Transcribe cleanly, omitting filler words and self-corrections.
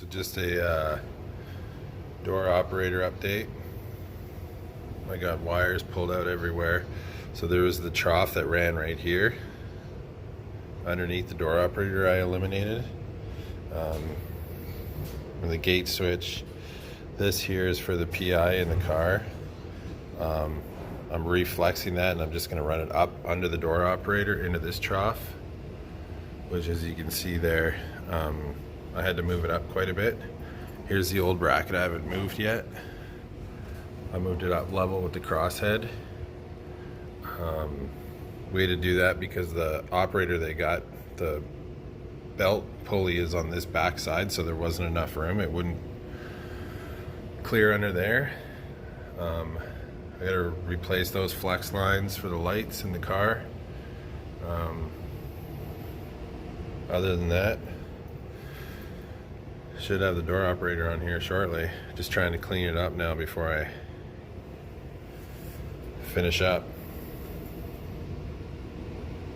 So just a door operator update. I got wires pulled out everywhere. So there was the trough that ran right here. Underneath the door operator I eliminated. And the gate switch. This here is for the PI in the car. I'm reflexing that and I'm just going to run it up under the door operator into this trough, which as you can see there, I had to move it up quite a bit. Here's the old bracket I haven't moved yet. I moved it up level with the crosshead. We had to do that because the operator they got, the belt pulley is on this back side, so there wasn't enough room. It wouldn't clear under there. I gotta replace those flex lines for the lights in the car. Other than that, should have the door operator on here shortly. Just trying to clean it up now before I finish up.